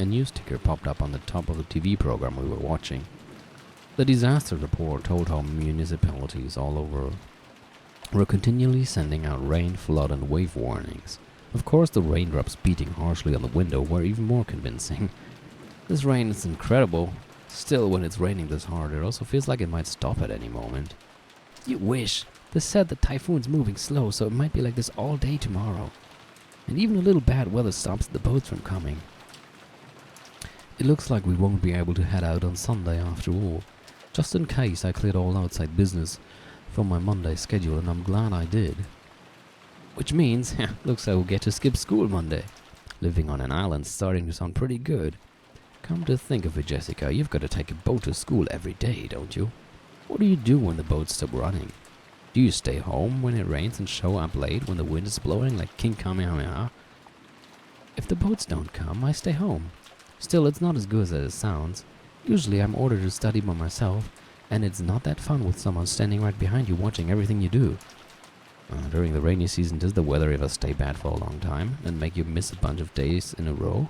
A news ticker popped up on the top of the TV program we were watching. The disaster report told how municipalities all over were continually sending out rain, flood, and wave warnings. Of course, the raindrops beating harshly on the window were even more convincing. This rain is incredible. Still, when it's raining this hard, it also feels like it might stop at any moment. You wish. They said the typhoon's moving slow, so it might be like this all day tomorrow. And even a little bad weather stops the boats from coming. It looks like we won't be able to head out on Sunday after all. Just in case, I cleared all outside business from my Monday schedule, and I'm glad I did. Which means, looks like we'll get to skip school Monday. Living on an island's starting to sound pretty good. Come to think of it, Jessica, you've got to take a boat to school every day, don't you? What do you do when the boats stop running? Do you stay home when it rains and show up late when the wind is blowing like King Kamehameha? If the boats don't come, I stay home. Still, it's not as good as it sounds. Usually I'm ordered to study by myself, and it's not that fun with someone standing right behind you watching everything you do. During the rainy season, does the weather ever stay bad for a long time and make you miss a bunch of days in a row?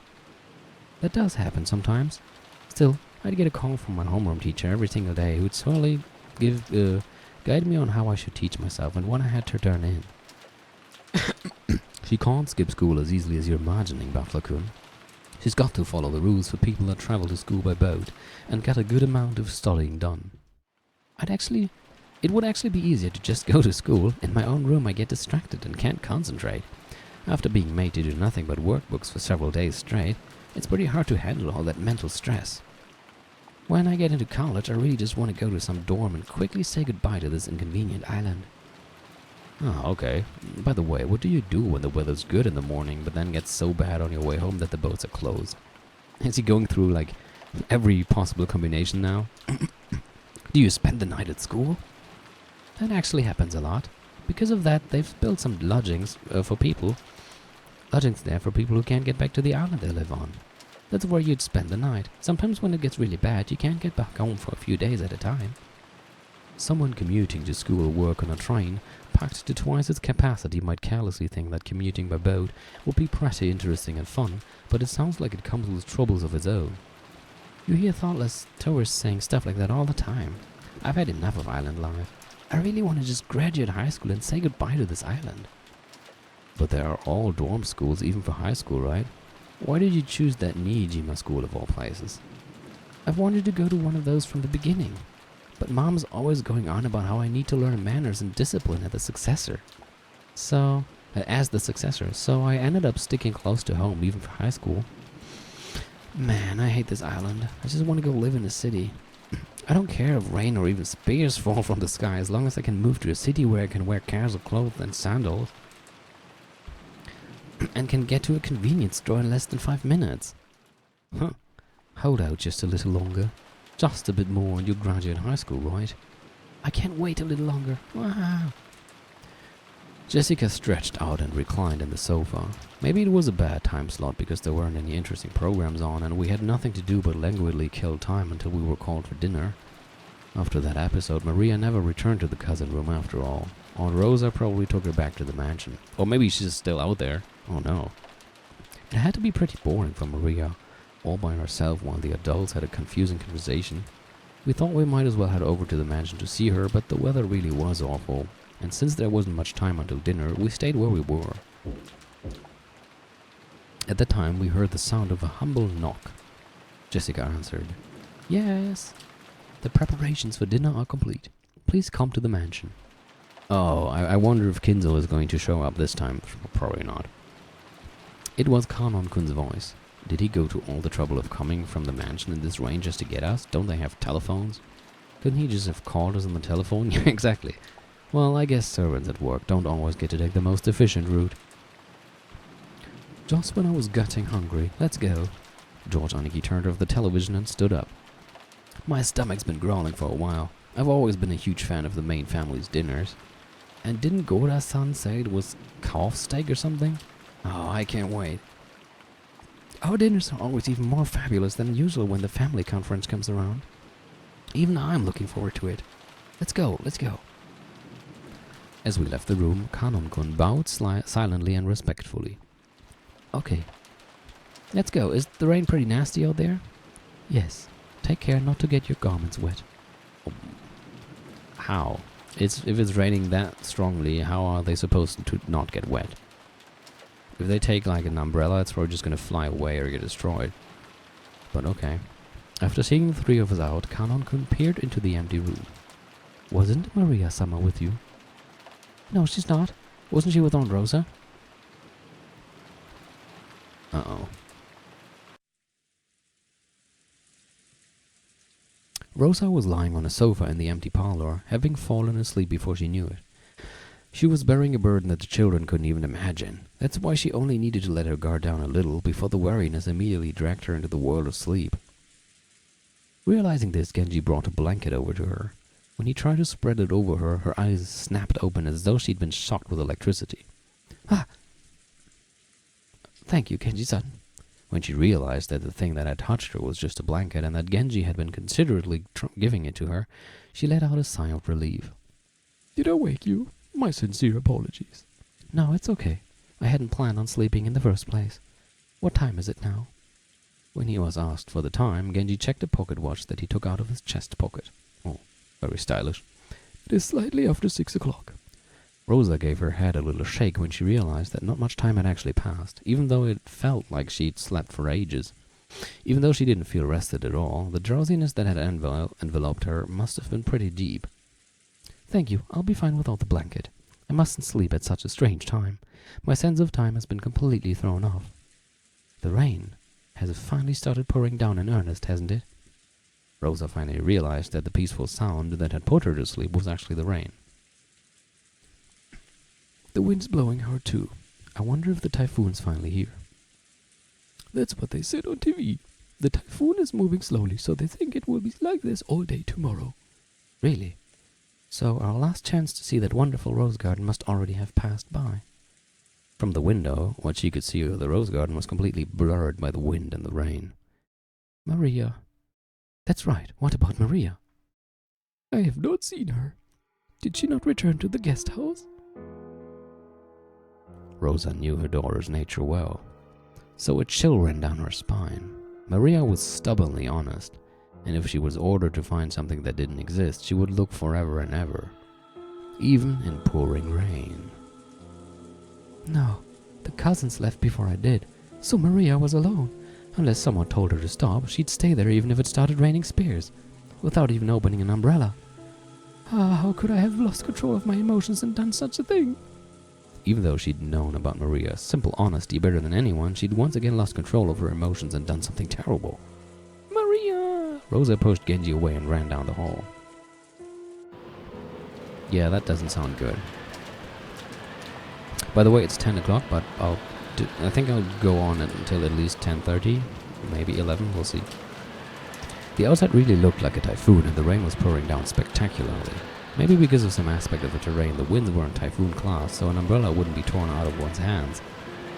That does happen sometimes. Still, I'd get a call from my homeroom teacher every single day who'd solely guide me on how I should teach myself and what I had to turn in. She can't skip school as easily as you're imagining, Buffalo-kun. She's got to follow the rules for people that travel to school by boat and get a good amount of studying done. It would actually be easier to just go to school. In my own room I get distracted and can't concentrate. After being made to do nothing but workbooks for several days straight, it's pretty hard to handle all that mental stress. When I get into college, I really just want to go to some dorm and quickly say goodbye to this inconvenient island. Oh, okay. By the way, what do you do when the weather's good in the morning, but then gets so bad on your way home that the boats are closed? Is he going through, like, every possible combination now? Do you spend the night at school? That actually happens a lot. Because of that, they've built some lodgings there for people who can't get back to the island they live on. That's where you'd spend the night. Sometimes when it gets really bad, you can't get back home for a few days at a time. Someone commuting to school or work on a train packed to twice its capacity might carelessly think that commuting by boat would be pretty interesting and fun, but it sounds like it comes with troubles of its own. You hear thoughtless tourists saying stuff like that all the time. I've had enough of island life. I really want to just graduate high school and say goodbye to this island. But there are all dorm schools even for high school, right? Why did you choose that Niijima school of all places? I've wanted to go to one of those from the beginning. But Mom's always going on about how I need to learn manners and discipline as the successor. So I ended up sticking close to home even for high school. Man, I hate this island. I just want to go live in a city. I don't care if rain or even spears fall from the sky as long as I can move to a city where I can wear casual clothes and sandals. And can get to a convenience store in less than 5 minutes. Hold out just a little longer. Just a bit more and you'll graduate high school, right? I can't wait a little longer. Wow. Jessica stretched out and reclined in the sofa. Maybe it was a bad time slot because there weren't any interesting programs on and we had nothing to do but languidly kill time until we were called for dinner. After that episode, Maria never returned to the cousin room after all. Aunt Rosa probably took her back to the mansion. Or maybe she's still out there. Oh no. It had to be pretty boring for Maria, all by herself while the adults had a confusing conversation. We thought we might as well head over to the mansion to see her, but the weather really was awful, and since there wasn't much time until dinner, we stayed where we were. At the time, we heard the sound of a humble knock. Jessica answered. Yes. The preparations for dinner are complete. Please come to the mansion. Oh, I wonder if Kinzel is going to show up this time. Probably not. It was Kanon-kun's voice. Did he go to all the trouble of coming from the mansion in this rain just to get us? Don't they have telephones? Couldn't he just have called us on the telephone? Yeah, exactly. Well, I guess servants at work don't always get to take the most efficient route. Just when I was getting hungry. Let's go. George Aniki turned off the television and stood up. My stomach's been growling for a while. I've always been a huge fan of the main family's dinners. And didn't Gora-san say it was calf steak or something? Oh, I can't wait. Our dinners are always even more fabulous than usual when the family conference comes around. Even I'm looking forward to it. Let's go. As we left the room, Kanon-kun bowed silently and respectfully. Okay. Let's go. Is the rain pretty nasty out there? Yes. Take care not to get your garments wet. How? If it's raining that strongly, how are they supposed to not get wet? If they take like an umbrella, it's probably just gonna fly away or get destroyed. But okay. After seeing the three of us out, Kanon-kun peered into the empty room. Wasn't Maria-sama with you? No, she's not. Wasn't she with Aunt Rosa? Uh-oh. Rosa was lying on a sofa in the empty parlor, having fallen asleep before she knew it. She was bearing a burden that the children couldn't even imagine. That's why she only needed to let her guard down a little before the weariness immediately dragged her into the world of sleep. Realizing this, Genji brought a blanket over to her. When he tried to spread it over her, her eyes snapped open as though she'd been shocked with electricity. Ah! Thank you, Genji-san. When she realized that the thing that had touched her was just a blanket and that Genji had been considerately giving it to her, she let out a sigh of relief. Did I wake you? My sincere apologies. No, it's okay. I hadn't planned on sleeping in the first place. What time is it now? When he was asked for the time, Genji checked a pocket watch that he took out of his chest pocket. Oh, very stylish. It is slightly after 6 o'clock. Rosa gave her head a little shake when she realized that not much time had actually passed, even though it felt like she'd slept for ages. Even though she didn't feel rested at all, the drowsiness that had enveloped her must have been pretty deep. Thank you, I'll be fine without the blanket. I mustn't sleep at such a strange time. My sense of time has been completely thrown off. The rain has finally started pouring down in earnest, hasn't it? Rosa finally realized that the peaceful sound that had put her to sleep was actually the rain. The wind's blowing hard too. I wonder if the typhoon's finally here. That's what they said on TV. The typhoon is moving slowly, so they think it will be like this all day tomorrow. Really? So our last chance to see that wonderful rose garden must already have passed by. From the window, what she could see of the rose garden was completely blurred by the wind and the rain. Maria. That's right. What about Maria? I have not seen her. Did she not return to the guest house? Rosa knew her daughter's nature well, so a chill ran down her spine. Maria was stubbornly honest, and if she was ordered to find something that didn't exist, she would look forever and ever, even in pouring rain. No, the cousins left before I did, so Maria was alone. Unless someone told her to stop, she'd stay there even if it started raining spears, without even opening an umbrella. Ah, how could I have lost control of my emotions and done such a thing? Even though she'd known about Maria's simple honesty better than anyone, she'd once again lost control of her emotions and done something terrible. Maria! Rosa pushed Genji away and ran down the hall. Yeah, that doesn't sound good. By the way, it's 10 o'clock, but I think I'll go on until at least 10:30, maybe 11, we'll see. The outside really looked like a typhoon and the rain was pouring down spectacularly. Maybe because of some aspect of the terrain, the winds were in typhoon class, so an umbrella wouldn't be torn out of one's hands.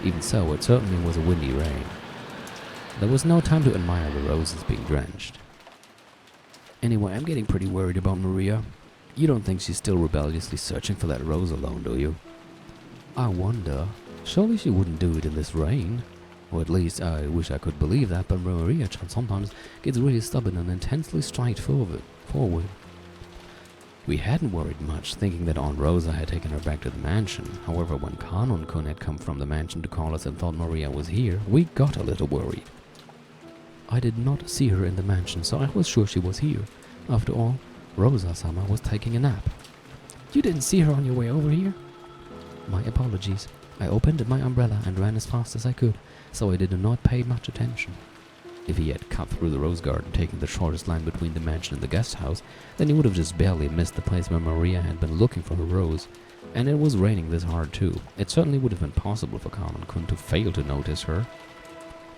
Even so, it certainly was a windy rain. There was no time to admire the roses being drenched. Anyway, I'm getting pretty worried about Maria. You don't think she's still rebelliously searching for that rose alone, do you? I wonder. Surely she wouldn't do it in this rain. Or at least, I wish I could believe that, but Maria-chan sometimes gets really stubborn and intensely straightforward. We hadn't worried much, thinking that Aunt Rosa had taken her back to the mansion. However, when Kanon-kun had come from the mansion to call us and thought Maria was here, we got a little worried. I did not see her in the mansion, so I was sure she was here. After all, Rosa-sama was taking a nap. You didn't see her on your way over here? My apologies. I opened my umbrella and ran as fast as I could, so I did not pay much attention. If he had cut through the rose garden, taking the shortest line between the mansion and the guest house, then he would have just barely missed the place where Maria had been looking for her rose. And it was raining this hard too. It certainly would have been possible for Kanon-kun to fail to notice her.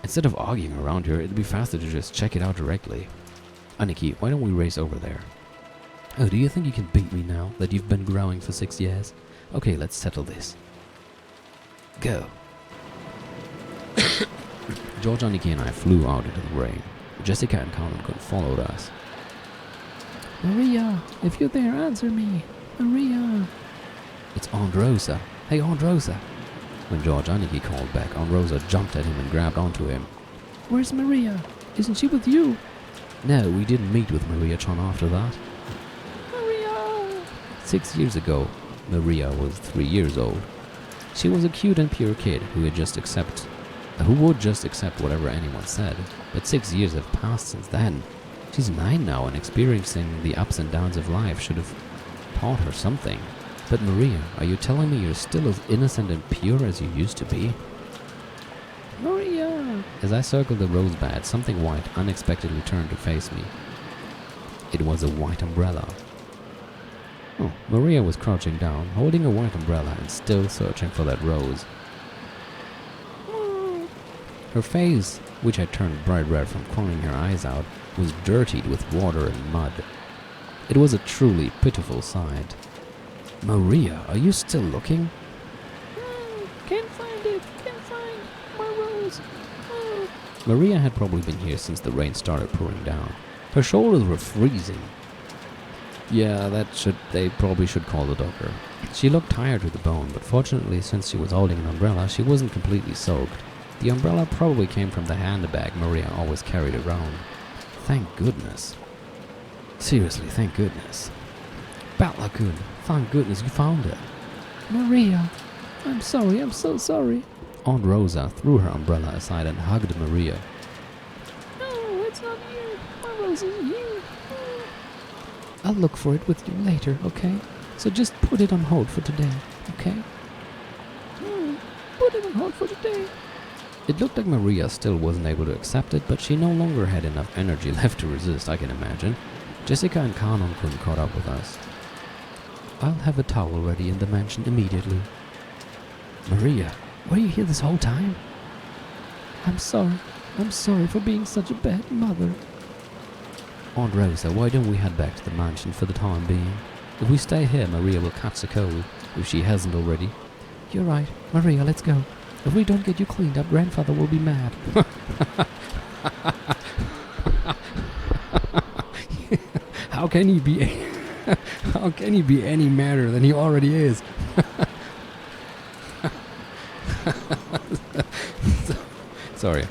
Instead of arguing around here, it'd be faster to just check it out directly. Aniki, why don't we race over there? Oh, do you think you can beat me now that you've been growing for 6 years? Okay, let's settle this. Go. George, Aniki and I flew out into the rain. Jessica and Kanon-kun followed us. Maria, if you're there, answer me. Maria. It's Aunt Rosa. Hey, Aunt Rosa. When George Aniki called back, Aunt Rosa jumped at him and grabbed onto him. Where's Maria? Isn't she with you? No, we didn't meet with Maria-chan after that. Maria! 6 years ago, Maria was 3 years old. She was a cute and pure kid who would just accept whatever anyone said. But 6 years have passed since then. She's 9 now, and experiencing the ups and downs of life should have taught her something. But Maria, are you telling me you're still as innocent and pure as you used to be? Maria! As I circled the rosebud, something white unexpectedly turned to face me. It was a white umbrella. Oh, Maria was crouching down, holding a white umbrella and still searching for that rose. Her face, which had turned bright red from crying her eyes out, was dirtied with water and mud. It was a truly pitiful sight. Maria, are you still looking? Can't find it. Can't find my rose. Maria had probably been here since the rain started pouring down. Her shoulders were freezing. Yeah, they probably should call the doctor. She looked tired to the bone, but fortunately, since she was holding an umbrella, she wasn't completely soaked. The umbrella probably came from the handbag Maria always carried around. Thank goodness. Seriously, thank goodness. Batlakun, thank goodness you found it. Maria, I'm sorry, I'm so sorry. Aunt Rosa threw her umbrella aside and hugged Maria. No, it's not here. My rose isn't here. I'll look for it with you later, okay? So just put it on hold for today, okay? Put it on hold for today. It looked like Maria still wasn't able to accept it, but she no longer had enough energy left to resist, I can imagine. Jessica and Kanon-kun caught up with us. I'll have a towel ready in the mansion immediately. Maria, were you here this whole time? I'm sorry. I'm sorry for being such a bad mother. Aunt Rosa, why don't we head back to the mansion for the time being? If we stay here, Maria will catch a cold, if she hasn't already. You're right. Maria, let's go. If we don't get you cleaned up, Grandfather will be mad. How can he be any madder than he already is? Sorry.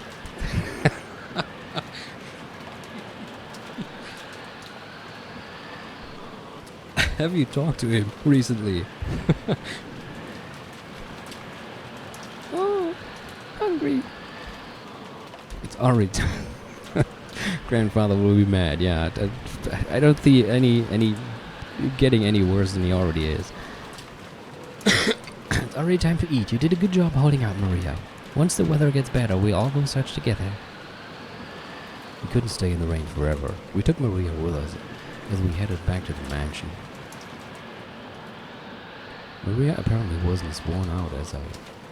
Have you talked to him recently? Oh, hungry. It's already time. Grandfather will be mad. Yeah, I don't see any getting any worse than he already is. It's already time to eat. You did a good job holding out, Maria. Once the weather gets better, we all go search together. We couldn't stay in the rain forever. We took Maria with us as we headed back to the mansion. Maria apparently wasn't as worn out as I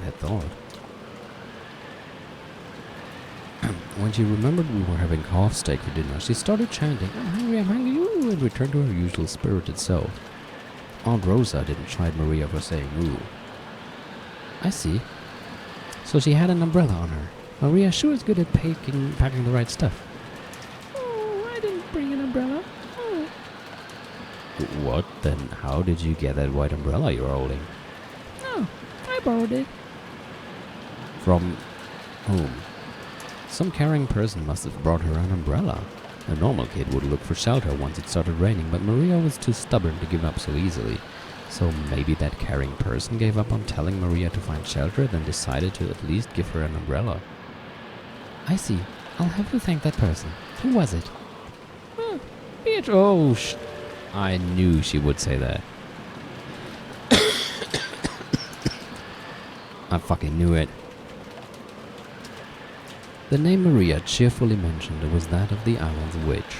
had thought. When she remembered we were having calf steak for dinner, she started chanting, I'm hungry, ooh, and returned to her usual spirited self. Aunt Rosa didn't chide Maria for saying ooh. I see. So she had an umbrella on her. Maria sure is good at packing the right stuff. Oh, I didn't bring an umbrella. Oh. What? Then how did you get that white umbrella you're holding? Oh, I borrowed it. From whom? Some caring person must have brought her an umbrella. A normal kid would look for shelter once it started raining, but Maria was too stubborn to give up so easily. So maybe that caring person gave up on telling Maria to find shelter, then decided to at least give her an umbrella. I see. I'll have to thank that person. Who was it? Beatrice. Oh, I knew she would say that. I fucking knew it. The name Maria cheerfully mentioned was that of the island's witch.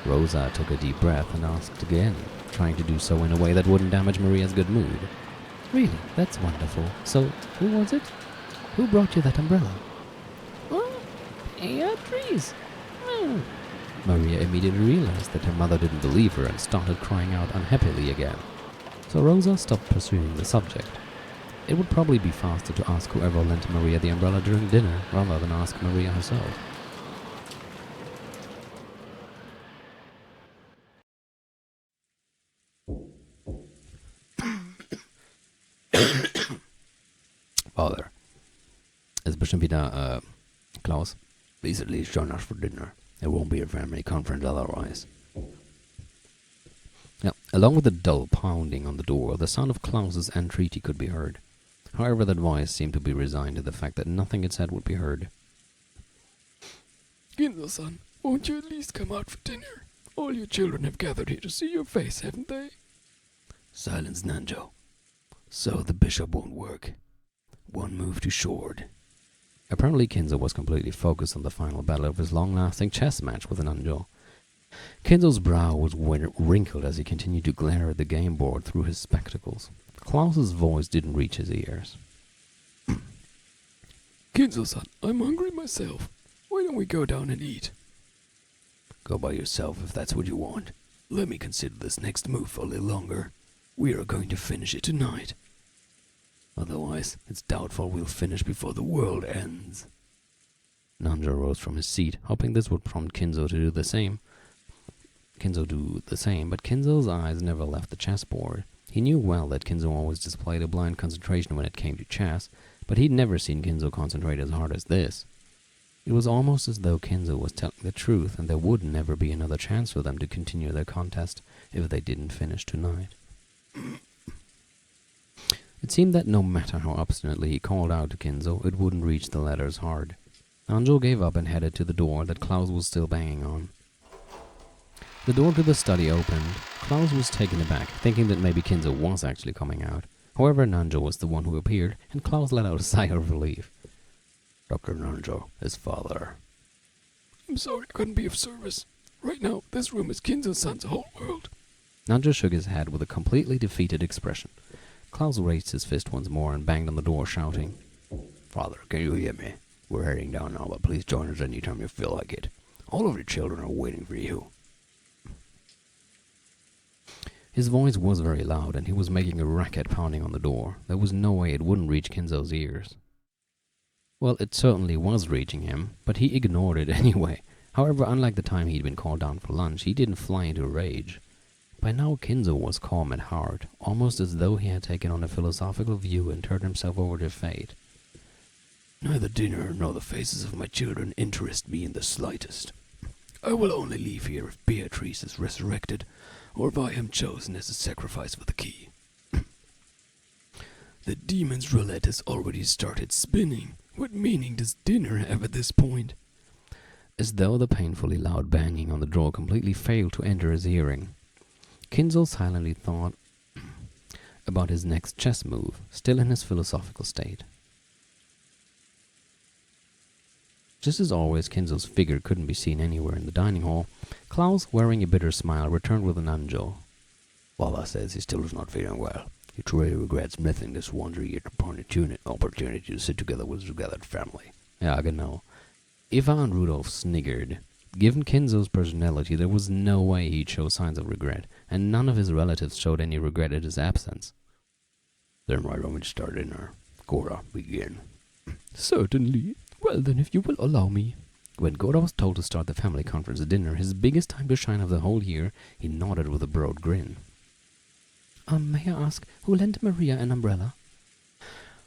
Rosa took a deep breath and asked again, trying to do so in a way that wouldn't damage Maria's good mood. Really, that's wonderful. So, who was it? Who brought you that umbrella? Oh, Beatrice. Oh. Maria immediately realized that her mother didn't believe her and started crying out unhappily again. So Rosa stopped pursuing the subject. It would probably be faster to ask whoever lent Maria the umbrella during dinner rather than ask Maria herself. Father. Ist bestimmt wieder Klaus. Please at least join us for dinner. It won't be a family conference otherwise. Now, along with the dull pounding on the door, the sound of Klaus's entreaty could be heard. However, that voice seemed to be resigned to the fact that nothing it said would be heard. Ginzo-san, won't you at least come out for dinner? All your children have gathered here to see your face, haven't they? Silence, Nanjo. So the bishop won't work. One move too short. Apparently Kinzo was completely focused on the final battle of his long-lasting chess match with Nanjo. Kinzo's brow was wrinkled as he continued to glare at the game board through his spectacles. Klaus's voice didn't reach his ears. Kinzo-san, I'm hungry myself. Why don't we go down and eat? Go by yourself if that's what you want. Let me consider this next move for a little longer. We are going to finish it tonight. Otherwise, it's doubtful we'll finish before the world ends. Nanjo rose from his seat, hoping this would prompt Kinzo to do the same. But Kinzo's eyes never left the chessboard. He knew well that Kinzo always displayed a blind concentration when it came to chess, but he'd never seen Kinzo concentrate as hard as this. It was almost as though Kinzo was telling the truth, and there would never be another chance for them to continue their contest if they didn't finish tonight. It seemed that no matter how obstinately he called out to Kinzo, it wouldn't reach the latter's heart. Nanjo gave up and headed to the door that Klaus was still banging on. The door to the study opened. Klaus was taken aback, thinking that maybe Kinzo was actually coming out. However, Nanjo was the one who appeared, and Klaus let out a sigh of relief. Dr. Nanjo, his father. I'm sorry I couldn't be of service. Right now, this room is Kinzo-san's whole world. Nanjo shook his head with a completely defeated expression. Klaus raised his fist once more and banged on the door, shouting, Father, can you hear me? We're heading down now, but please join us anytime you feel like it. All of your children are waiting for you. His voice was very loud, and he was making a racket pounding on the door. There was no way it wouldn't reach Kinzo's ears. Well, it certainly was reaching him, but he ignored it anyway. However, unlike the time he'd been called down for lunch, he didn't fly into a rage. By now, Kinzo was calm at heart, almost as though he had taken on a philosophical view and turned himself over to fate. Neither dinner nor the faces of my children interest me in the slightest. I will only leave here if Beatrice is resurrected, or if I am chosen as a sacrifice for the key. The demon's roulette has already started spinning. What meaning does dinner have at this point? As though the painfully loud banging on the door completely failed to enter his hearing, Kinzo silently thought about his next chess move, still in his philosophical state. Just as always, Kinzo's figure couldn't be seen anywhere in the dining hall. Klaus, wearing a bitter smile, returned with an Nanjo. Father says he still is not feeling well. He truly regrets missing this once-a-year opportunity to sit together with his gathered family. Ja, genau. Eva and Rudolf sniggered. Given Kinzo's personality, there was no way he'd show signs of regret, and none of his relatives showed any regret at his absence. Then why don't we start dinner? Gora, begin. Certainly. Well then, if you will allow me. When Gora was told to start the family conference at dinner, his biggest time to shine of the whole year, he nodded with a broad grin. May I ask, who lent Maria an umbrella?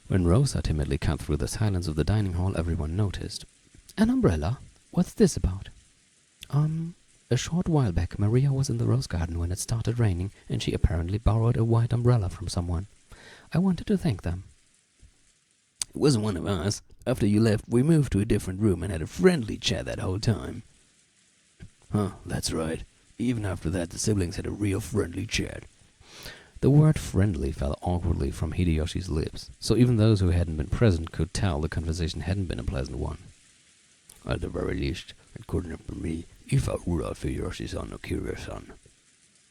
When Rosa timidly cut through the silence of the dining hall, everyone noticed. An umbrella? What's this about? A short while back, Maria was in the rose garden when it started raining, and she apparently borrowed a white umbrella from someone. I wanted to thank them. It wasn't one of us. After you left, we moved to a different room and had a friendly chat that whole time. Huh, that's right. Even after that, the siblings had a real friendly chat. The word friendly fell awkwardly from Hideyoshi's lips, so even those who hadn't been present could tell the conversation hadn't been a pleasant one. At the very least, it couldn't have been me if Rudolf Hideyoshi-san or Kiryu-san.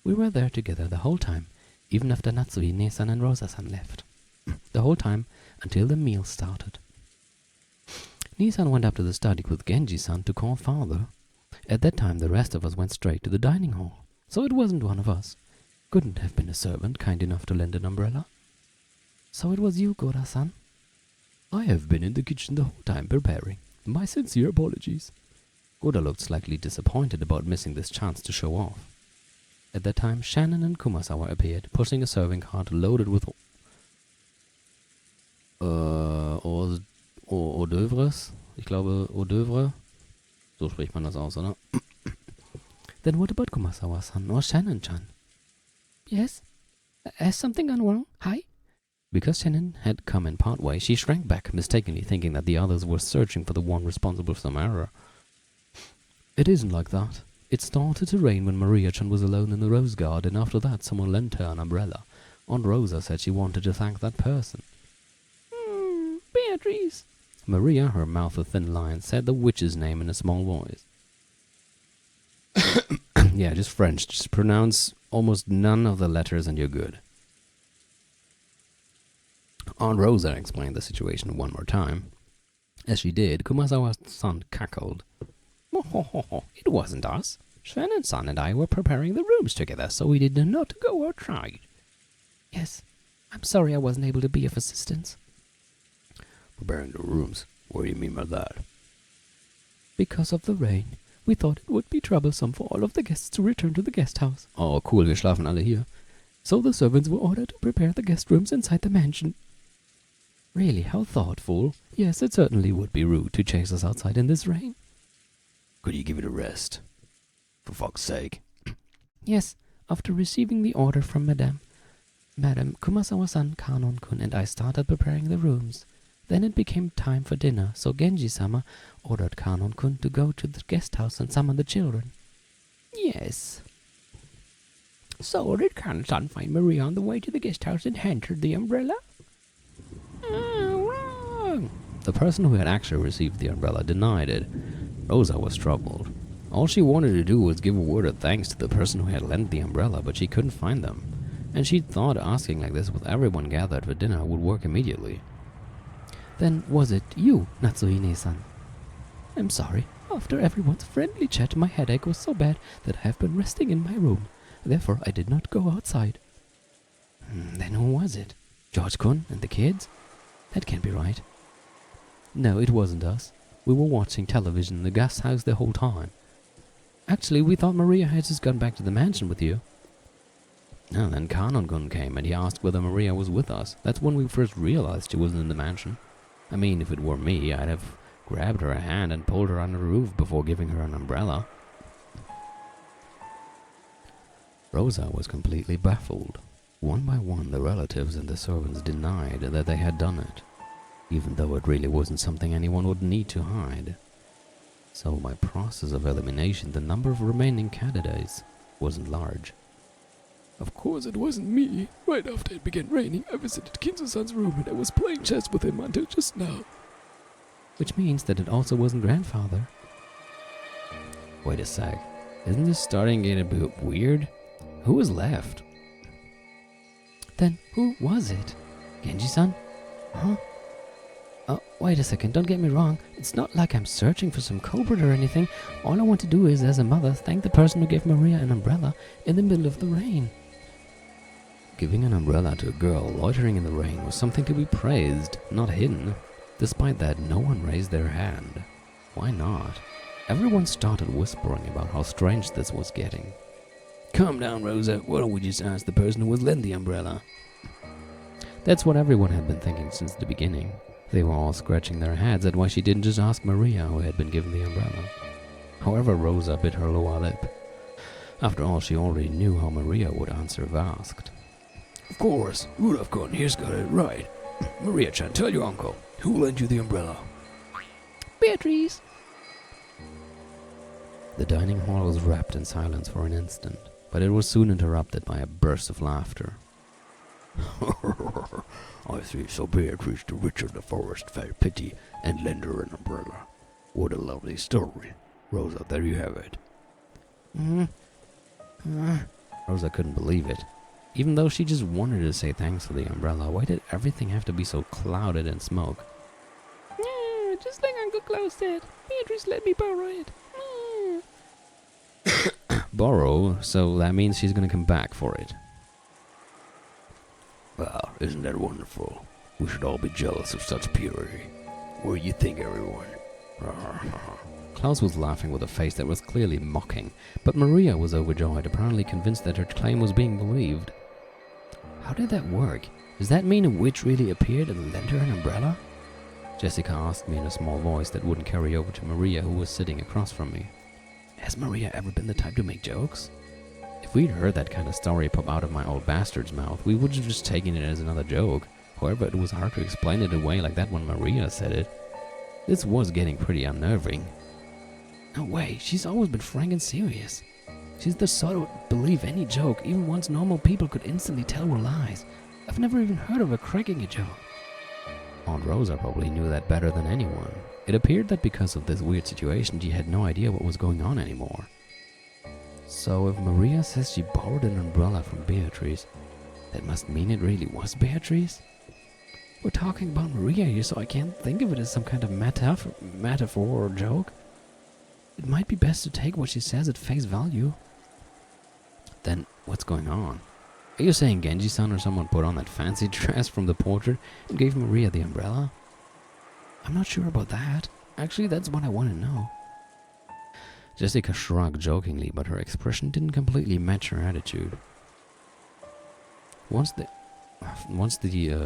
We were there together the whole time, even after Natsui, Ne-san and Rosa-san left. The whole time, until the meal started. Ne-san went up to the study with Genji-san to call father. At that time, the rest of us went straight to the dining hall, so it wasn't one of us. Couldn't have been a servant kind enough to lend an umbrella. So it was you, Gora-san? I have been in the kitchen the whole time preparing. My sincere apologies. Gora looked slightly disappointed about missing this chance to show off. At that time, Shannon and Kumasawa appeared, pushing a serving cart loaded with hors d'oeuvres. Ich glaube, hors d'oeuvre. So spricht man das aus, oder? Then what about Kumasawa-san or Shannon-chan? Yes? Has something gone wrong? Hi? Because Shannon had come in part way, she shrank back, mistakenly thinking that the others were searching for the one responsible for some error. It isn't like that. It started to rain when Maria-chan was alone in the rose garden. After that, someone lent her an umbrella. Aunt Rosa said she wanted to thank that person. Beatrice. Maria, her mouth a thin line, said the witch's name in a small voice. Yeah, just French. Just pronounce almost none of the letters and you're good. Aunt Rosa explained the situation one more time. As she did, Kumasawa-san cackled. It wasn't us. Shannon-san and I were preparing the rooms together, so we did not go outside. Yes, I'm sorry I wasn't able to be of assistance. Preparing the rooms? What do you mean by that? Because of the rain. We thought it would be troublesome for all of the guests to return to the guest house. Oh, cool, wir schlafen alle hier. So the servants were ordered to prepare the guest rooms inside the mansion. Really, how thoughtful. Yes, it certainly would be rude to chase us outside in this rain. Could you give it a rest? For fuck's sake. Yes, after receiving the order from Madame Kumasawa-san, Kanon-kun and I started preparing the rooms. Then it became time for dinner, so Genji-sama ordered Kanon-kun to go to the guest house and summon the children. Yes. So did Kanon-san find Maria on the way to the guest house and hand her the umbrella? Wrong. The person who had actually received the umbrella denied it. Rosa was troubled. All she wanted to do was give a word of thanks to the person who had lent the umbrella, but she couldn't find them. And she thought asking like this with everyone gathered for dinner would work immediately. Then was it you, Natsuhine-san? I'm sorry. After everyone's friendly chat, my headache was so bad that I have been resting in my room. Therefore, I did not go outside. Then who was it? George-kun and the kids? That can't be right. No, it wasn't us. We were watching television in the guest house the whole time. Actually, we thought Maria had just gone back to the mansion with you. And then Kanon-kun came and he asked whether Maria was with us. That's when we first realized she wasn't in the mansion. I mean, if it were me, I'd have grabbed her hand and pulled her under the roof before giving her an umbrella. Rosa was completely baffled. One by one, the relatives and the servants denied that they had done it, even though it really wasn't something anyone would need to hide. So by process of elimination, the number of remaining candidates wasn't large. Of course it wasn't me. Right after it began raining, I visited Kinzo-san's room and I was playing chess with him until just now. Which means that it also wasn't grandfather. Wait a sec. Isn't this starting to get a bit weird? Who was left? Then who was it? Genji-san? Huh? Oh, wait a second, don't get me wrong. It's not like I'm searching for some culprit or anything. All I want to do is, as a mother, thank the person who gave Maria an umbrella in the middle of the rain. Giving an umbrella to a girl loitering in the rain was something to be praised, not hidden. Despite that, no one raised their hand. Why not? Everyone started whispering about how strange this was getting. Calm down, Rosa. Why don't we just ask the person who was lent the umbrella? That's what everyone had been thinking since the beginning. They were all scratching their heads at why she didn't just ask Maria, who had been given the umbrella. However, Rosa bit her lower lip. After all, she already knew how Maria would answer if asked. Of course, Rudolph-kun here's got it right. Maria-chan, tell your uncle. Who lent you the umbrella? Beatrice. The dining hall was wrapped in silence for an instant, but it was soon interrupted by a burst of laughter. I see, so Beatrice the witch of the forest felt pity and lent her an umbrella. What a lovely story. Rosa, there you have it. Rosa couldn't believe it. Even though she just wanted to say thanks for the umbrella, why did everything have to be so clouded in smoke? Just like Uncle Klaus said, Beatrice let me borrow it. Borrow, so that means she's gonna come back for it. Well, isn't that wonderful? We should all be jealous of such purity. What do you think, everyone? Klaus was laughing with a face that was clearly mocking, but Maria was overjoyed, apparently convinced that her claim was being believed. How did that work? Does that mean a witch really appeared and lent her an umbrella? Jessica asked me in a small voice that wouldn't carry over to Maria, who was sitting across from me. Has Maria ever been the type to make jokes? If we'd heard that kind of story pop out of my old bastard's mouth, we would have just taken it as another joke. However, it was hard to explain it away like that when Maria said it. This was getting pretty unnerving. No way, she's always been frank and serious. She's the sort of believe any joke, even ones normal people could instantly tell were lies. I've never even heard of her cracking a joke. Aunt Rosa probably knew that better than anyone. It appeared that because of this weird situation, she had no idea what was going on anymore. So if Maria says she borrowed an umbrella from Beatrice, that must mean it really was Beatrice? We're talking about Maria here, so I can't think of it as some kind of metaphor or joke. It might be best to take what she says at face value. Then what's going on? Are you saying Genji-san or someone put on that fancy dress from the portrait and gave Maria the umbrella? I'm not sure about that. Actually, that's what I want to know. Jessica shrugged jokingly, but her expression didn't completely match her attitude. Once the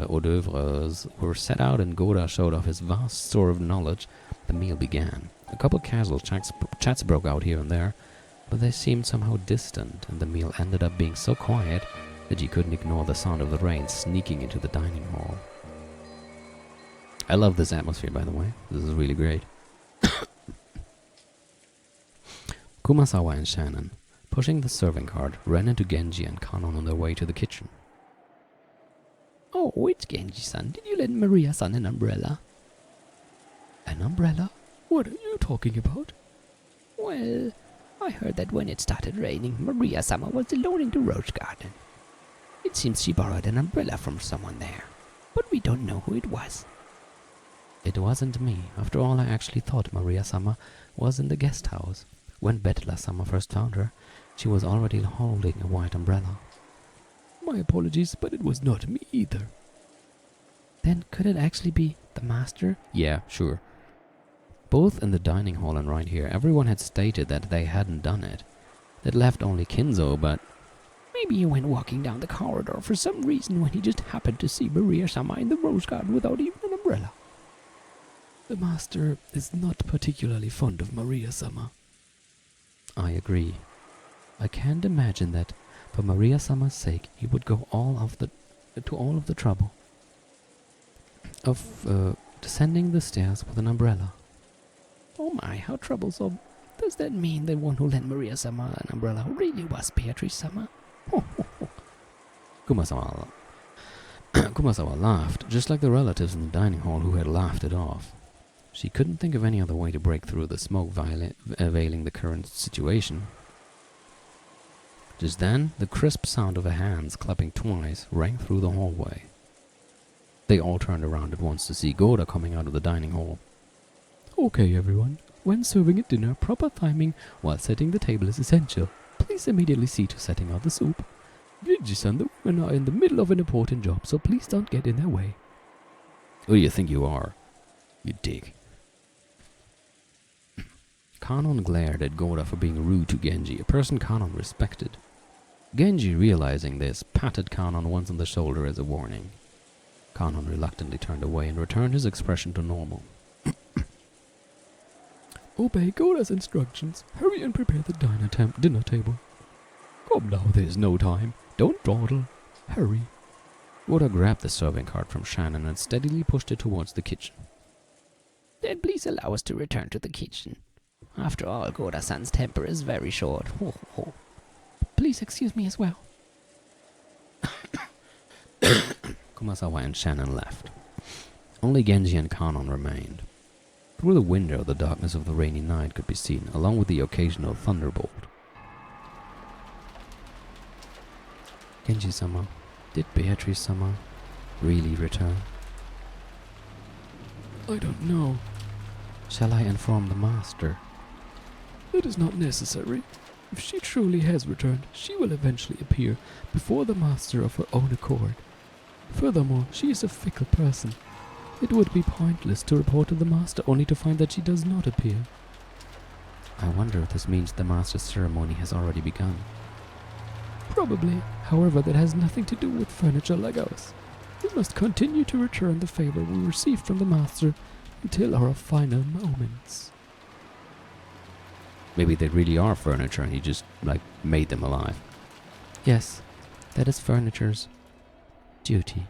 hors-d'oeuvres were set out and Goda showed off his vast store of knowledge, the meal began. A couple casual chats broke out here and there, but they seemed somehow distant, and the meal ended up being so quiet that you couldn't ignore the sound of the rain sneaking into the dining hall. I love this atmosphere, by the way. This is really great. Kumasawa and Shannon, pushing the serving cart, ran into Genji and Kanon on their way to the kitchen. Oh, it's Genji-san. Did you lend Maria-san an umbrella? An umbrella? What are you talking about? Well, I heard that when it started raining, Maria-sama was alone in the rose garden. It seems she borrowed an umbrella from someone there, but we don't know who it was. It wasn't me. After all, I actually thought Maria-sama was in the guest house. When Betla-sama first found her, she was already holding a white umbrella. My apologies, but it was not me either. Then could it actually be the master? Yeah, sure. Both in the dining hall and right here, everyone had stated that they hadn't done it. That left only Kinzo, but maybe he went walking down the corridor for some reason when he just happened to see Maria-sama in the rose garden without even an umbrella. The master is not particularly fond of Maria-sama. I agree. I can't imagine that for Maria-sama's sake he would go to all of the trouble of descending the stairs with an umbrella. Oh my, how troublesome. Does that mean the one who lent Maria-sama an umbrella really was Beatrice-sama? Kumasawa laughed, just like the relatives in the dining hall who had laughed it off. She couldn't think of any other way to break through the smoke veiling the current situation. Just then, the crisp sound of a hands clapping twice rang through the hallway. They all turned around at once to see Goda coming out of the dining hall. Okay, everyone. When serving at dinner, proper timing while setting the table is essential. Please immediately see to setting out the soup. Genji-san, the women are in the middle of an important job, so please don't get in their way. Who do you think you are? You dick. Kanon glared at Goda for being rude to Genji, a person Kanon respected. Genji, realizing this, patted Kanon once on the shoulder as a warning. Kanon reluctantly turned away and returned his expression to normal. Obey Goda's instructions. Hurry and prepare the dinner table. Come now, there's no time. Don't dawdle. Hurry. Goda grabbed the serving cart from Shannon and steadily pushed it towards the kitchen. Then please allow us to return to the kitchen. After all, Goda-san's temper is very short. Ho, ho, ho. Please excuse me as well. Kumasawa and Shannon left. Only Genji and Kanon remained. Through the window, the darkness of the rainy night could be seen, along with the occasional thunderbolt. Genji-sama, did Beatrice-sama really return? I don't know. Shall I inform the master? It is not necessary. If she truly has returned, she will eventually appear before the master of her own accord. Furthermore, she is a fickle person. It would be pointless to report to the master only to find that she does not appear. I wonder if this means the master's ceremony has already begun. Probably. However, that has nothing to do with furniture like ours. We must continue to return the favor we received from the master until our final moments. Maybe they really are furniture and he just, made them alive. Yes, that is furniture's duty.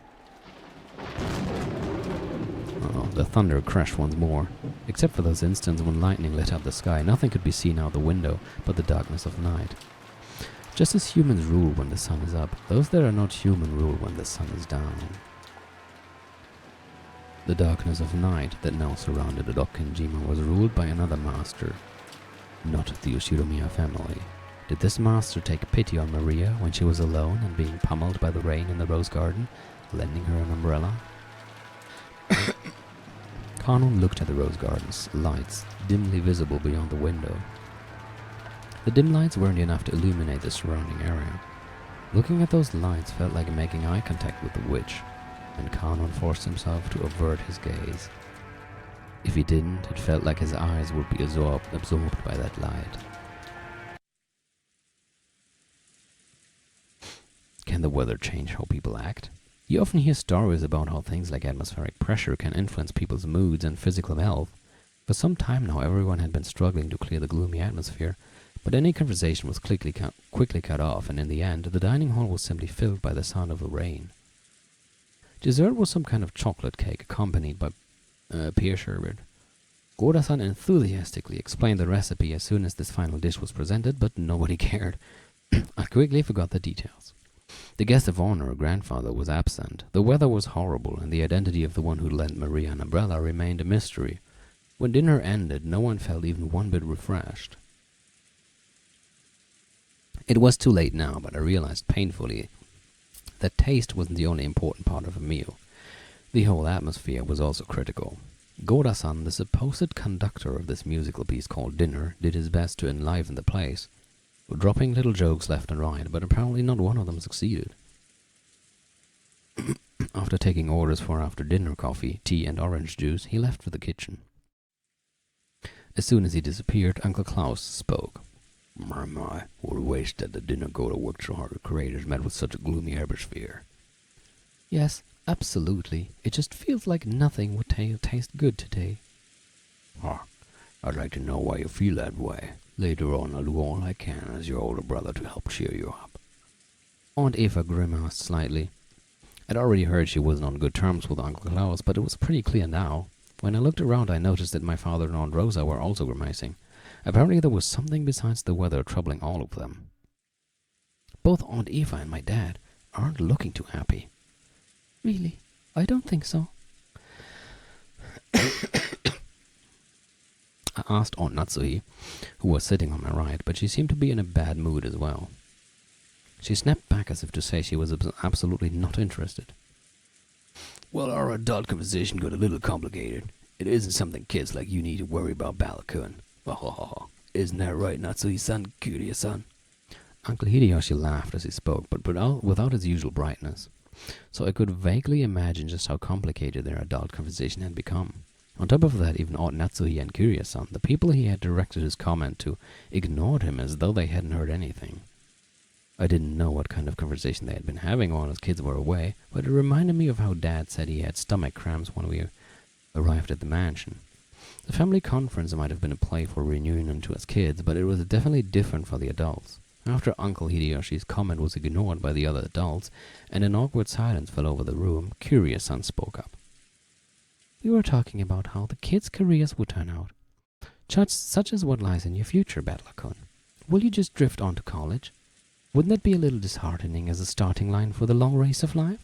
Oh, the thunder crashed once more. Except for those instants when lightning lit up the sky, nothing could be seen out the window but the darkness of night. Just as humans rule when the sun is up, those that are not human rule when the sun is down. The darkness of night that now surrounded the Dokkenjima was ruled by another master, not the Ushiromiya family. Did this master take pity on Maria when she was alone and being pummeled by the rain in the rose garden, lending her an umbrella? Kanon looked at the rose garden's lights, dimly visible beyond the window. The dim lights weren't enough to illuminate the surrounding area. Looking at those lights felt like making eye contact with the witch, and Kanon forced himself to avert his gaze. If he didn't, it felt like his eyes would be absorbed by that light. Can the weather change how people act? You often hear stories about how things like atmospheric pressure can influence people's moods and physical health. For some time now, everyone had been struggling to clear the gloomy atmosphere, but any conversation was quickly cut off, and in the end, the dining hall was simply filled by the sound of the rain. Dessert was some kind of chocolate cake accompanied by pear sherbet. Goda-san enthusiastically explained the recipe as soon as this final dish was presented, but nobody cared. I quickly forgot the details. The guest of honor, grandfather, was absent. The weather was horrible, and the identity of the one who lent Maria an umbrella remained a mystery. When dinner ended, no one felt even one bit refreshed. It was too late now, but I realized painfully that taste wasn't the only important part of a meal. The whole atmosphere was also critical. Goda-san, the supposed conductor of this musical piece called Dinner, did his best to enliven the place, dropping little jokes left and right, but apparently not one of them succeeded. After taking orders for after-dinner coffee, tea, and orange juice, he left for the kitchen. As soon as he disappeared, Uncle Klaus spoke. My, what a waste that the dinner Goda worked so hard to create is met with such a gloomy atmosphere. Yes, absolutely. It just feels like nothing would taste good today. I'd like to know why you feel that way. Later on, I'll do all I can as your older brother to help cheer you up. Aunt Eva grimaced slightly. I'd already heard she wasn't on good terms with Uncle Klaus, but it was pretty clear now. When I looked around, I noticed that my father and Aunt Rosa were also grimacing. Apparently there was something besides the weather troubling all of them. Both Aunt Eva and my dad aren't looking too happy. Really? I don't think so. I asked Aunt Natsuhi, who was sitting on my right, but she seemed to be in a bad mood as well. She snapped back as if to say she was absolutely not interested. Well, our adult conversation got a little complicated. It isn't something kids like you need to worry about, Balakun. Isn't that right, Natsuhi-san, Kiryu-san? Uncle Hideyoshi laughed as he spoke, but without his usual brightness. So I could vaguely imagine just how complicated their adult conversation had become. On top of that, even Aunt Natsuhi and Kiryu-san, the people he had directed his comment to, ignored him as though they hadn't heard anything. I didn't know what kind of conversation they had been having while his kids were away, but it reminded me of how Dad said he had stomach cramps when we arrived at the mansion. The family conference might have been a playful reunion to us kids, but it was definitely different for the adults. After Uncle Hideyoshi's comment was ignored by the other adults, and an awkward silence fell over the room, Kiryu-san spoke up. We were talking about how the kids' careers would turn out. Such as what lies in your future, Battler-kun. Will you just drift on to college? Wouldn't that be a little disheartening as a starting line for the long race of life?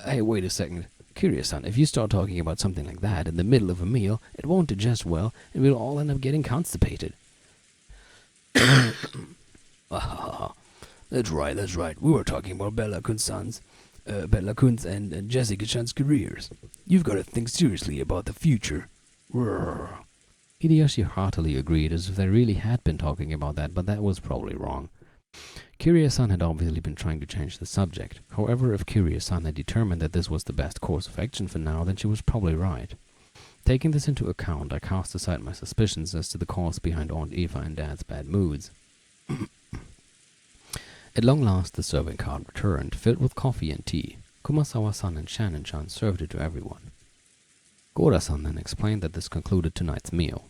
Hey, wait a second. Kiryu-san, if you start talking about something like that in the middle of a meal, it won't digest well, and we'll all end up getting constipated. That's right. We were talking about Bella-kun's and Jessica-chan's careers. You've got to think seriously about the future. Hideyoshi heartily agreed, as if they really had been talking about that, but that was probably wrong. Kiryu-san had obviously been trying to change the subject. However, if Kiryu-san had determined that this was the best course of action for now, then she was probably right. Taking this into account, I cast aside my suspicions as to the cause behind Aunt Eva and Dad's bad moods. At long last, the serving cart returned, filled with coffee and tea. Kumasawa-san and Shannon-chan served it to everyone. Gora-san then explained that this concluded tonight's meal.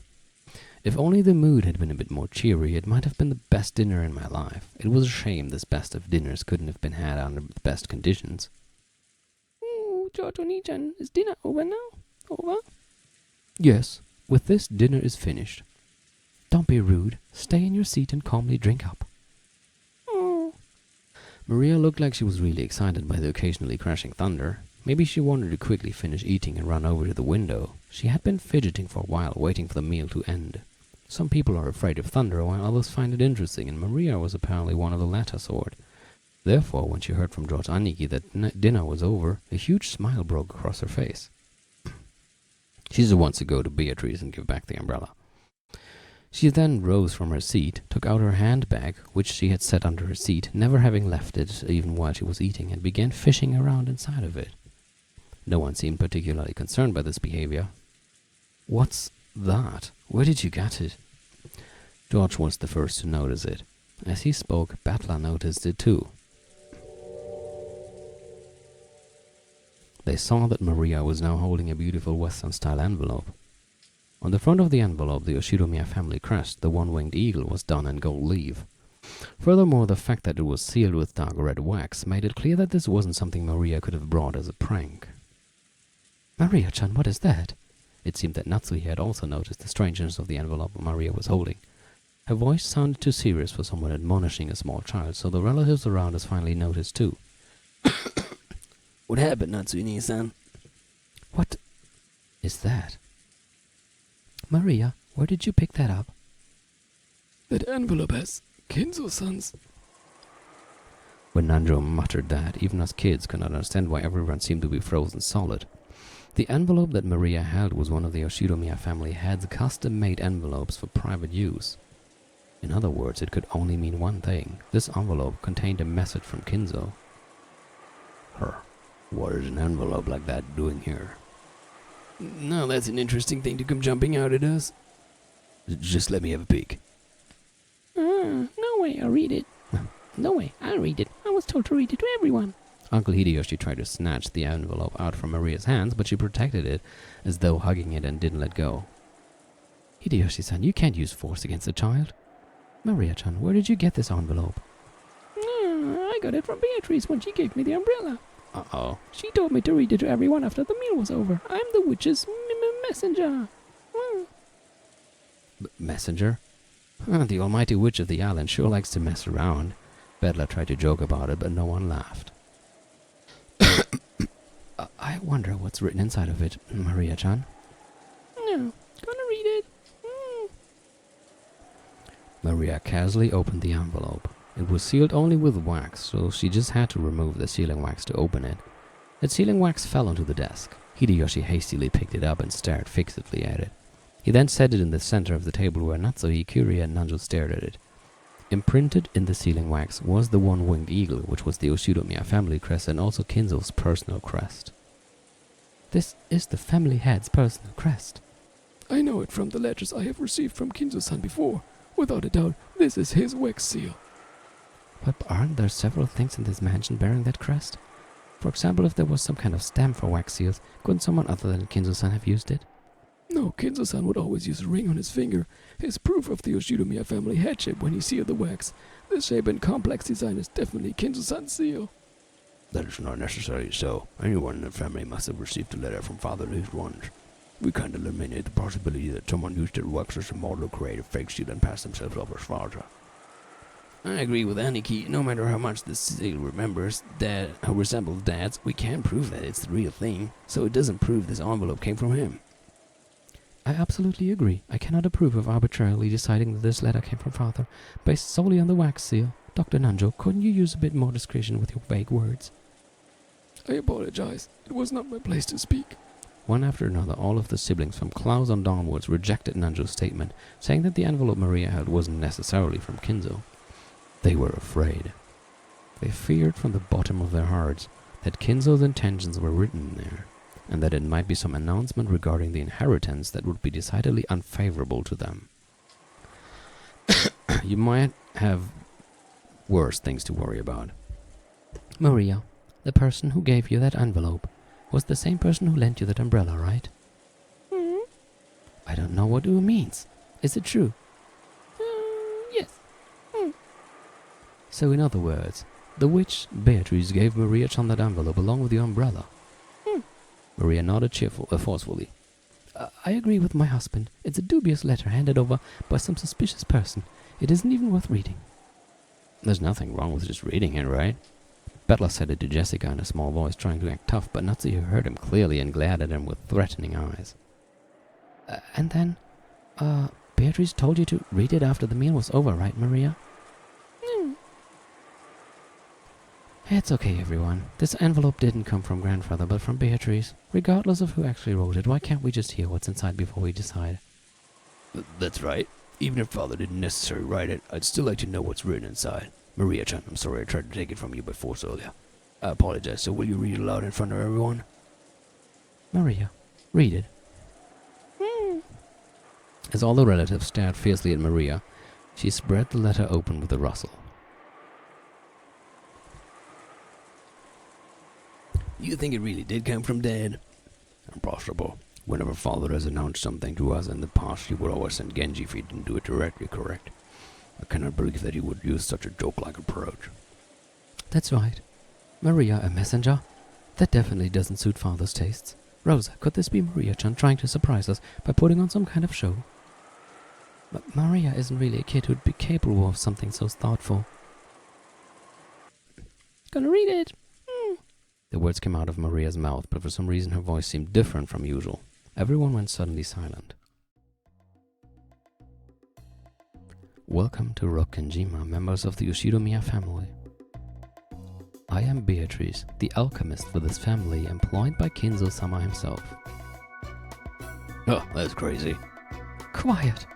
If only the mood had been a bit more cheery, it might have been the best dinner in my life. It was a shame this best of dinners couldn't have been had under the best conditions. Oh, Giorgio-chan, is dinner over now? Over? Yes, with this, dinner is finished. Don't be rude. Stay in your seat and calmly drink up. Oh. Maria looked like she was really excited by the occasionally crashing thunder. Maybe she wanted to quickly finish eating and run over to the window. She had been fidgeting for a while, waiting for the meal to end. Some people are afraid of thunder, while others find it interesting, and Maria was apparently one of the latter sort. Therefore, when she heard from George Aniki that dinner was over, a huge smile broke across her face. She just wants to go to Beatrice and give back the umbrella. She then rose from her seat, took out her handbag, which she had set under her seat, never having left it even while she was eating, and began fishing around inside of it. No one seemed particularly concerned by this behavior. What's that? Where did you get it? George was the first to notice it. As he spoke, Battler noticed it too. They saw that Maria was now holding a beautiful Western-style envelope. On the front of the envelope, the Oshiromiya family crest, the one-winged eagle, was done in gold leaf. Furthermore, the fact that it was sealed with dark red wax made it clear that this wasn't something Maria could have brought as a prank. Maria-chan, what is that? It seemed that Natsuhi had also noticed the strangeness of the envelope Maria was holding. Her voice sounded too serious for someone admonishing a small child, so the relatives around us finally noticed too. What happened, Natsuhi-san? What is that? Maria, where did you pick that up? That envelope has Kinzo-san's. When Nanjo muttered that, even us kids could not understand why everyone seemed to be frozen solid. The envelope that Maria held was one of the Oshiromiya family head's custom-made envelopes for private use. In other words, it could only mean one thing. This envelope contained a message from Kinzo. What is an envelope like that doing here? Now that's an interesting thing to come jumping out at us. Just let me have a peek. No way, I'll read it. No way, I'll read it. I was told to read it to everyone. Uncle Hideyoshi tried to snatch the envelope out from Maria's hands, but she protected it, as though hugging it, and didn't let go. Hideyoshi-san, you can't use force against a child. Maria-chan, where did you get this envelope? I got it from Beatrice when she gave me the umbrella. Uh-oh. She told me to read it to everyone after the meal was over. I'm the witch's messenger. Messenger? The almighty witch of the island sure likes to mess around. Bedla tried to joke about it, but no one laughed. I wonder what's written inside of it, Maria-chan. No, gonna read it. Maria casually opened the envelope. It was sealed only with wax, so she just had to remove the sealing wax to open it. The sealing wax fell onto the desk. Hideyoshi hastily picked it up and stared fixedly at it. He then set it in the center of the table where Natsuhi, Kyria, and Nanjo stared at it. Imprinted in the sealing wax was the one-winged eagle, which was the Oshiromiya family crest and also Kinzo's personal crest. This is the family head's personal crest. I know it from the letters I have received from Kinzo-san before. Without a doubt, this is his wax seal. But aren't there several things in this mansion bearing that crest? For example, if there was some kind of stamp for wax seals, couldn't someone other than Kinzo-san have used it? No, Kinzo-san would always use a ring on his finger, his proof of the Oshiromiya family headship when he sealed the wax. The shape and complex design is definitely Kinzo-san's seal. That is not necessarily so. Anyone in the family must have received a letter from Father at least once. We can't eliminate the possibility that someone used their wax as a model to create a fake seal and pass themselves off as father. I agree with Aniki. No matter how much the seal resembles Dad's, we can't prove that it's the real thing, so it doesn't prove this envelope came from him. I absolutely agree. I cannot approve of arbitrarily deciding that this letter came from Father, based solely on the wax seal. Dr. Nanjo, couldn't you use a bit more discretion with your vague words? I apologize. It was not my place to speak. One after another, all of the siblings from Klaus on downwards rejected Nanjo's statement, saying that the envelope Maria held wasn't necessarily from Kinzo. They were afraid. They feared from the bottom of their hearts that Kinzo's intentions were written there, and that it might be some announcement regarding the inheritance that would be decidedly unfavorable to them. You might have worse things to worry about. Maria, the person who gave you that envelope was the same person who lent you that umbrella, right? I don't know what U means. Is it true? Yes. So in other words, the witch Beatrice gave Maria-chan that envelope along with the umbrella. Maria nodded forcefully. I agree with my husband. It's a dubious letter handed over by some suspicious person. It isn't even worth reading. There's nothing wrong with just reading it, right? Butler said it to Jessica in a small voice, trying to act tough, but Natsuki heard him clearly and glared at him with threatening eyes. And then, Beatrice told you to read it after the meal was over, right, Maria? It's okay, everyone. This envelope didn't come from Grandfather, but from Beatrice. Regardless of who actually wrote it, why can't we just hear what's inside before we decide? That's right. Even if Father didn't necessarily write it, I'd still like to know what's written inside. Maria-chan, I'm sorry I tried to take it from you by force earlier. I apologize, so will you read it aloud in front of everyone? Maria, read it. As all the relatives stared fiercely at Maria, she spread the letter open with a rustle. You think it really did come from Dad? Impossible. Whenever Father has announced something to us in the past, he would always send Genji if he didn't do it directly, correct? I cannot believe that he would use such a joke-like approach. That's right. Maria, a messenger? That definitely doesn't suit Father's tastes. Rosa, could this be Maria-chan trying to surprise us by putting on some kind of show? But Maria isn't really a kid who'd be capable of something so thoughtful. Gonna read it. The words came out of Maria's mouth, but for some reason her voice seemed different from usual. Everyone went suddenly silent. Welcome to Rokkenjima, members of the Yoshidomiya family. I am Beatrice, the alchemist for this family, employed by Kinzo-sama himself. Oh, that's crazy. Quiet!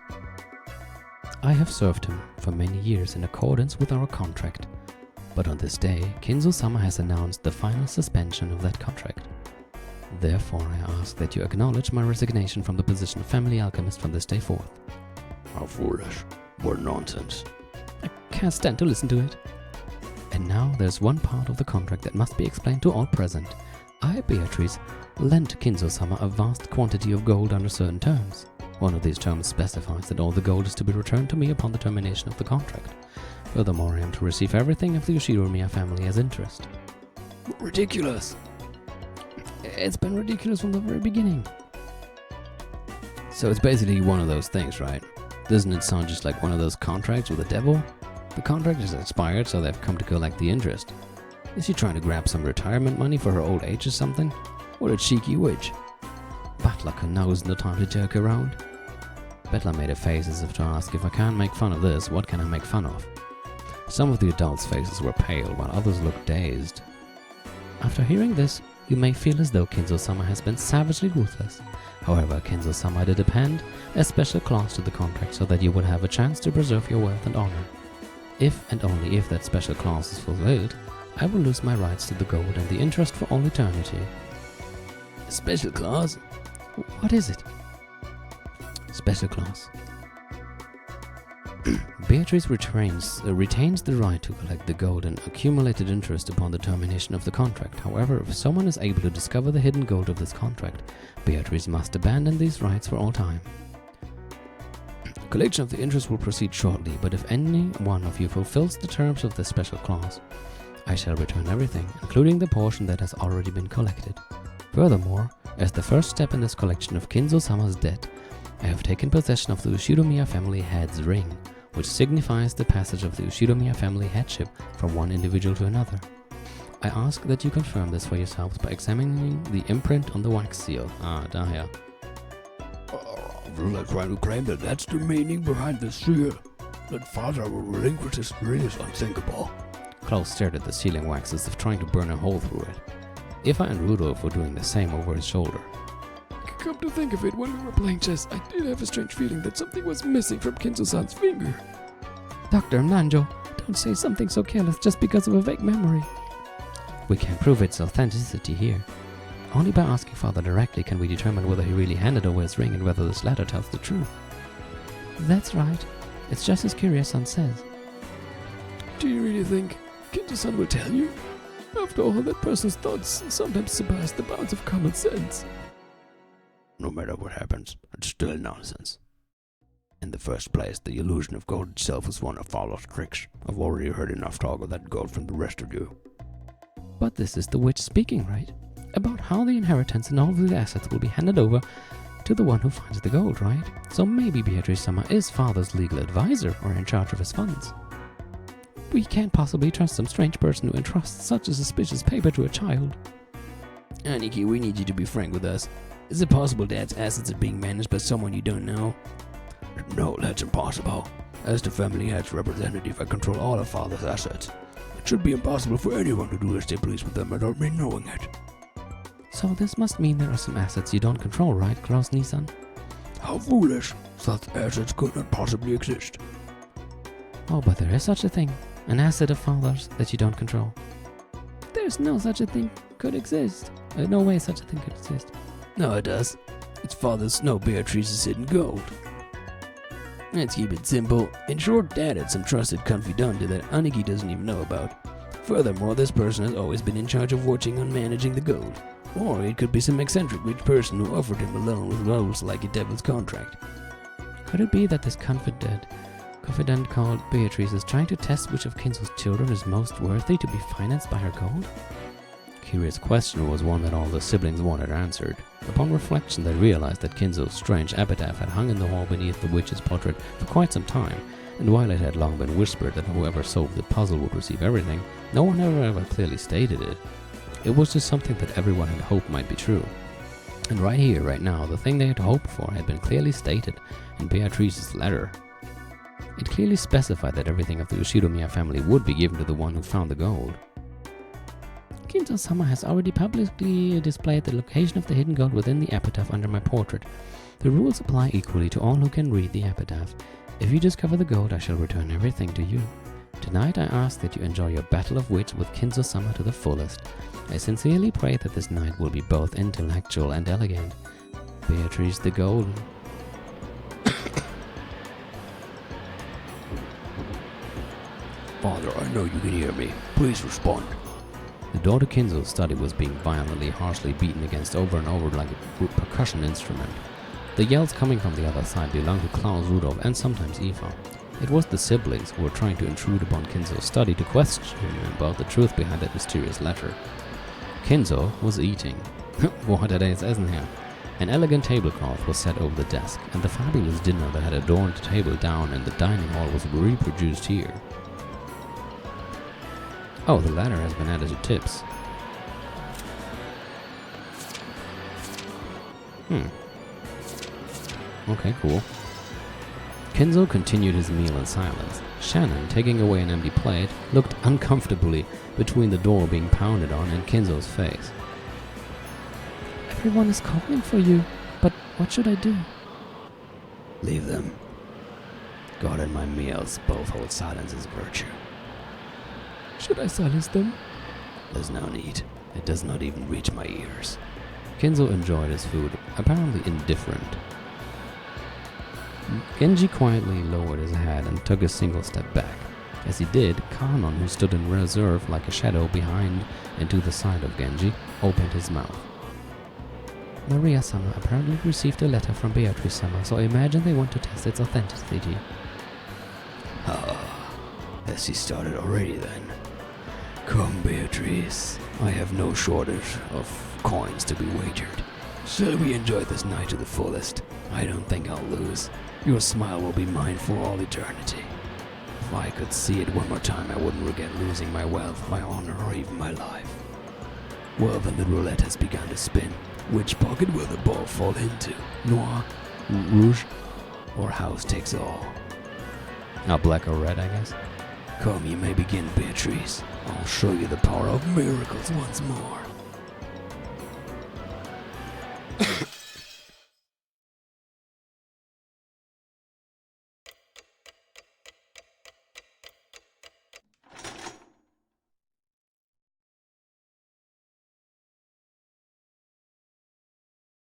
I have served him for many years in accordance with our contract. But on this day, Kinzo-sama has announced the final suspension of that contract. Therefore, I ask that you acknowledge my resignation from the position of family alchemist from this day forth. How foolish. What nonsense. I can't stand to listen to it. And now there's one part of the contract that must be explained to all present. I, Beatrice, lent Kinzo-sama a vast quantity of gold under certain terms. One of these terms specifies that all the gold is to be returned to me upon the termination of the contract. Furthermore, I am to receive everything of the Yoshidomiya family as interest. Ridiculous. It's been ridiculous from the very beginning. So it's basically one of those things, right? Doesn't it sound just like one of those contracts with the devil? The contract is expired, so they've come to collect the interest. Is she trying to grab some retirement money for her old age or something? What a cheeky witch. Butler knows the time to joke around. Butler made a face as if to ask, if I can't make fun of this, what can I make fun of? Some of the adults' faces were pale, while others looked dazed. After hearing this, you may feel as though Kinzo-sama has been savagely ruthless. However, Kinzo-sama did append a special clause to the contract so that you would have a chance to preserve your wealth and honor. If and only if that special clause is fulfilled, I will lose my rights to the gold and the interest for all eternity. Special clause? What is it? Special clause. Beatrice retains the right to collect the gold and accumulated interest upon the termination of the contract. However, if someone is able to discover the hidden gold of this contract, Beatrice must abandon these rights for all time. Collection of the interest will proceed shortly, but if any one of you fulfills the terms of this special clause, I shall return everything, including the portion that has already been collected. Furthermore, as the first step in this collection of Kinzo-sama's debt, I have taken possession of the Yoshidomiya family head's ring, which signifies the passage of the Yoshidomiya family headship from one individual to another. I ask that you confirm this for yourselves by examining the imprint on the wax seal. Daher. They're trying to claim that that's the meaning behind the seal. That Father will relinquish his ring is unthinkable. Klaus stared at the sealing wax as if trying to burn a hole through it. Ifa and Rudolf were doing the same over his shoulder. Come to think of it, when we were playing chess, I did have a strange feeling that something was missing from Kinzo-san's finger. Dr. Nanjo, don't say something so careless just because of a vague memory. We can't prove its authenticity here. Only by asking Father directly can we determine whether he really handed over his ring and whether this letter tells the truth. That's right. It's just as Kiryu-san says. Do you really think Kinzo-san will tell you? After all, that person's thoughts sometimes surpass the bounds of common sense. No matter what happens, it's still nonsense. In the first place, the illusion of gold itself is one of Fowler's tricks. I've already heard enough talk of that gold from the rest of you. But this is the witch speaking, right? About how the inheritance and all of the assets will be handed over to the one who finds the gold, right? So maybe Beatrice Summer is father's legal advisor or in charge of his funds. We can't possibly trust some strange person who entrusts such a suspicious paper to a child. Aniki, we need you to be frank with us. Is it possible Dad's assets are being managed by someone you don't know? No, that's impossible. As the family head's representative, I control all of Father's assets. It should be impossible for anyone to do as they please with them without me knowing it. So this must mean there are some assets you don't control, right, Grosny-san? How foolish. Such assets could not possibly exist. Oh, but there is such a thing. An asset of father's that you don't control. There's no such a thing could exist. No way such a thing could exist. No, it does. It's Father's Snow Beatrice's hidden gold. Let's keep it simple. In short, Dad had some trusted confidante that Aniki doesn't even know about. Furthermore, this person has always been in charge of watching and managing the gold. Or it could be some eccentric rich person who offered him a loan with roles like a devil's contract. Could it be that this confidant called Beatrice is trying to test which of Kinzo's children is most worthy to be financed by her gold? Kiria's question was one that all the siblings wanted answered. Upon reflection, they realized that Kinzo's strange epitaph had hung in the hall beneath the witch's portrait for quite some time, and while it had long been whispered that whoever solved the puzzle would receive everything, no one ever clearly stated it. It was just something that everyone had hoped might be true. And right here, right now, the thing they had hoped for had been clearly stated in Beatrice's letter. It clearly specified that everything of the Ushiromiya family would be given to the one who found the gold. Kinzo-sama has already publicly displayed the location of the hidden gold within the epitaph under my portrait. The rules apply equally to all who can read the epitaph. If you discover the gold, I shall return everything to you. Tonight I ask that you enjoy your battle of wits with Kinzo-sama to the fullest. I sincerely pray that this night will be both intellectual and elegant. Beatrice the Golden. Father, I know you can hear me. Please respond. The door to Kinzo's study was being violently, harshly beaten against over and over like a percussion instrument. The yells coming from the other side belonged to Klaus Rudolph and sometimes Eva. It was the siblings who were trying to intrude upon Kinzo's study to question him about the truth behind that mysterious letter. Kinzo was eating. What a day's essen here. An elegant tablecloth was set over the desk, and the fabulous dinner that had adorned the table down in the dining hall was reproduced here. Oh, the latter has been added to tips. Okay, cool. Kinzo continued his meal in silence. Shannon, taking away an empty plate, looked uncomfortably between the door being pounded on and Kinzo's face. Everyone is calling for you, but what should I do? Leave them. God and my meals both hold silence as virtue. Should I silence them? There's no need. It does not even reach my ears. Kinzo enjoyed his food, apparently indifferent. Genji quietly lowered his head and took a single step back. As he did, Kanon, who stood in reserve like a shadow behind and to the side of Genji, opened his mouth. Maria-sama apparently received a letter from Beatrice-sama, so I imagine they want to test its authenticity. Has he started already then? Come, Beatrice. I have no shortage of coins to be wagered. Shall we enjoy this night to the fullest? I don't think I'll lose. Your smile will be mine for all eternity. If I could see it one more time, I wouldn't regret losing my wealth, my honor, or even my life. Well, then the roulette has begun to spin. Which pocket will the ball fall into? Noir, rouge, or house takes all? Black or red, I guess. Come, you may begin, Beatrice. I'll show you the power of miracles once more.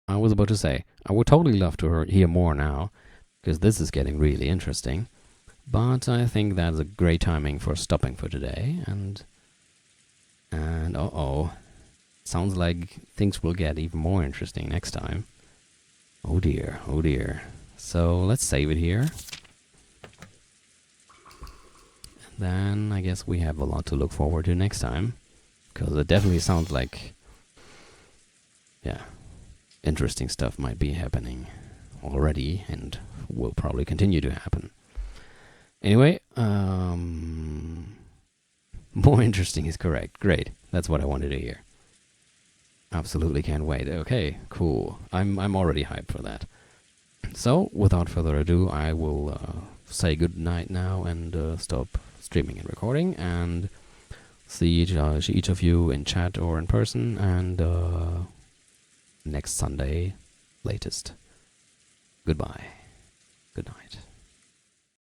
I was about to say, I would totally love to hear more now, because this is getting really interesting. But I think that's a great timing for stopping for today, and sounds like things will get even more interesting next time. Oh dear, oh dear. So let's save it here. Then I guess we have a lot to look forward to next time. Because it definitely sounds like, yeah, interesting stuff might be happening already and will probably continue to happen. Anyway, more interesting is correct. Great. That's what I wanted to hear. Absolutely can't wait. Okay, cool. I'm already hyped for that. So, without further ado, I will say good night now and stop streaming and recording, and see each of you in chat or in person, and next Sunday latest. Goodbye. Good night.